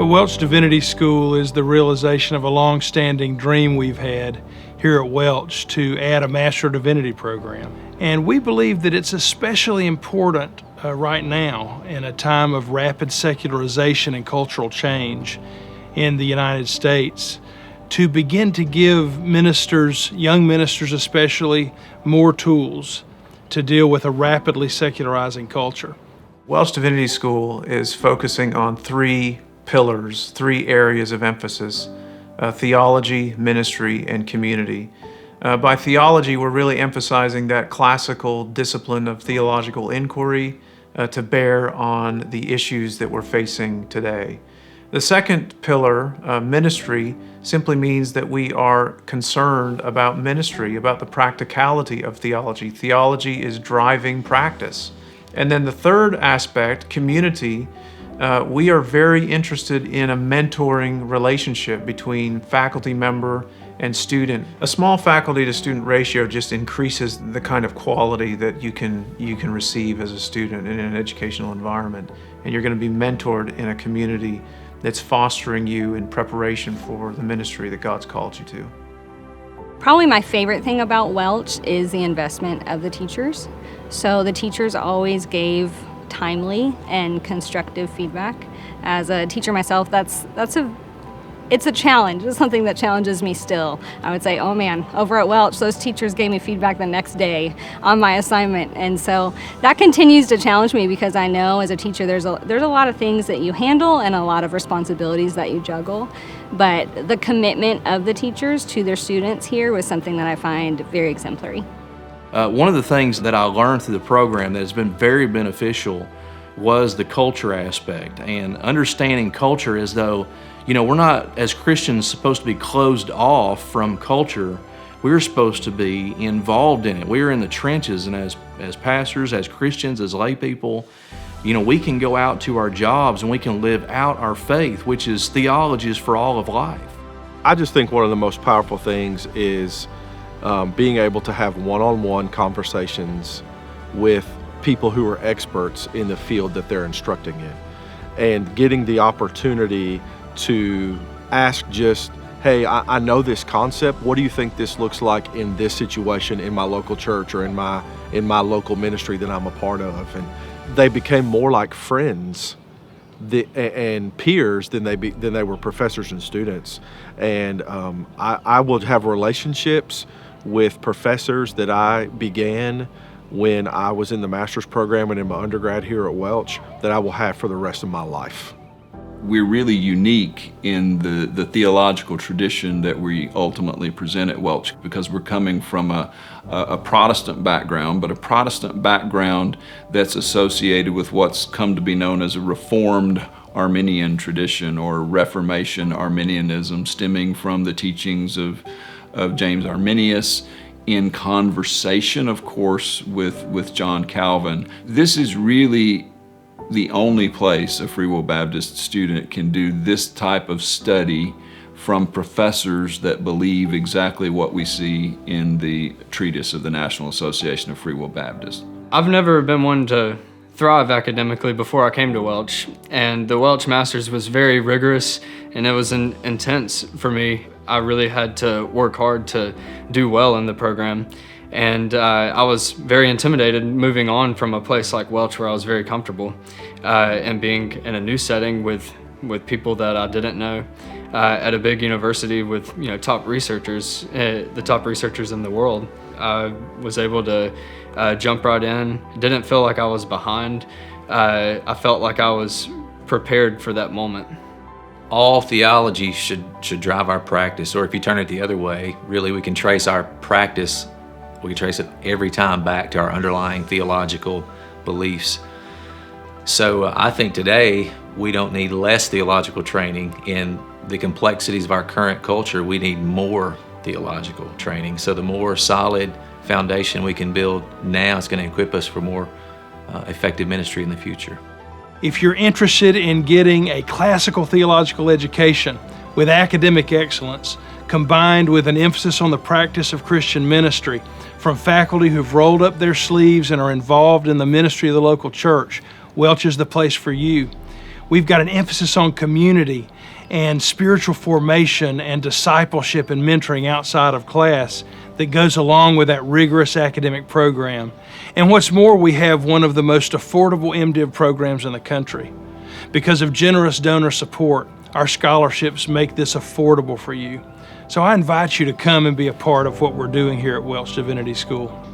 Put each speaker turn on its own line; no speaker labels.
Well, Welch Divinity School is the realization of a long-standing dream we've had here at Welch to add a Master of Divinity program. And we believe that it's especially important right now in a time of rapid secularization and cultural change in the United States to begin to give ministers, young ministers especially, more tools to deal with a rapidly secularizing culture.
Welch Divinity School is focusing on three pillars, three areas of emphasis: theology, ministry, and community. By theology, we're really emphasizing that classical discipline of theological inquiry to bear on the issues that we're facing today. The second pillar, ministry, simply means that we are concerned about ministry, about the practicality of theology. Theology is driving practice. And then the third aspect, community, we are very interested in a mentoring relationship between faculty member and student. A small faculty to student ratio just increases the kind of quality that you can receive as a student in an educational environment. And you're going to be mentored in a community that's fostering you in preparation for the ministry that God's called you to.
Probably my favorite thing about Welch is the investment of the teachers. So the teachers always gave timely and constructive feedback. As a teacher myself, it's a challenge. It's something that challenges me still. I would say, oh man, over at Welch, those teachers gave me feedback the next day on my assignment. And so that continues to challenge me because I know as a teacher there's a lot of things that you handle and a lot of responsibilities that you juggle. But the commitment of the teachers to their students here was something that I find very exemplary.
One of the things that I learned through the program that has been very beneficial was the culture aspect, and understanding culture as though, we're not, as Christians, supposed to be closed off from culture. We're supposed to be involved in it. We're in the trenches, and as pastors, as Christians, as lay people, we can go out to our jobs and we can live out our faith, which is theology is for all of life.
I just think one of the most powerful things is being able to have one-on-one conversations with people who are experts in the field that they're instructing in, and getting the opportunity to ask just, hey, I know this concept. What do you think this looks like in this situation in my local church or in my local ministry that I'm a part of? And they became more like friends and peers than they were professors and students. And I would have relationships with professors that I began when I was in the master's program and in my undergrad here at Welch that I will have for the rest of my life.
We're really unique in the theological tradition that we ultimately present at Welch because we're coming from a Protestant background, but a Protestant background that's associated with what's come to be known as a Reformed Arminian tradition or Reformation Arminianism, stemming from the teachings of James Arminius, in conversation, of course, with John Calvin. This is really the only place a Free Will Baptist student can do this type of study from professors that believe exactly what we see in the treatise of the National Association of Free Will Baptists.
I've never been one to thrive academically before I came to Welch, and the Welch Masters was very rigorous and it was intense for me. I really had to work hard to do well in the program. And I was very intimidated moving on from a place like Welch where I was very comfortable and being in a new setting with people that I didn't know at a big university with top researchers, the top researchers in the world. I was able to jump right in. Didn't feel like I was behind. I felt like I was prepared for that moment.
All theology should drive our practice, or if you turn it the other way, really we can trace our practice. We can trace it every time back to our underlying theological beliefs. So I think today we don't need less theological training in the complexities of our current culture. We need more theological training. So the more solid foundation we can build now is going to equip us for more effective ministry in the future.
If you're interested in getting a classical theological education with academic excellence, combined with an emphasis on the practice of Christian ministry from faculty who've rolled up their sleeves and are involved in the ministry of the local church, Welch is the place for you. We've got an emphasis on community and spiritual formation and discipleship and mentoring outside of class that goes along with that rigorous academic program. And what's more, we have one of the most affordable M.Div programs in the country. Because of generous donor support, our scholarships make this affordable for you. So I invite you to come and be a part of what we're doing here at Welch Divinity School.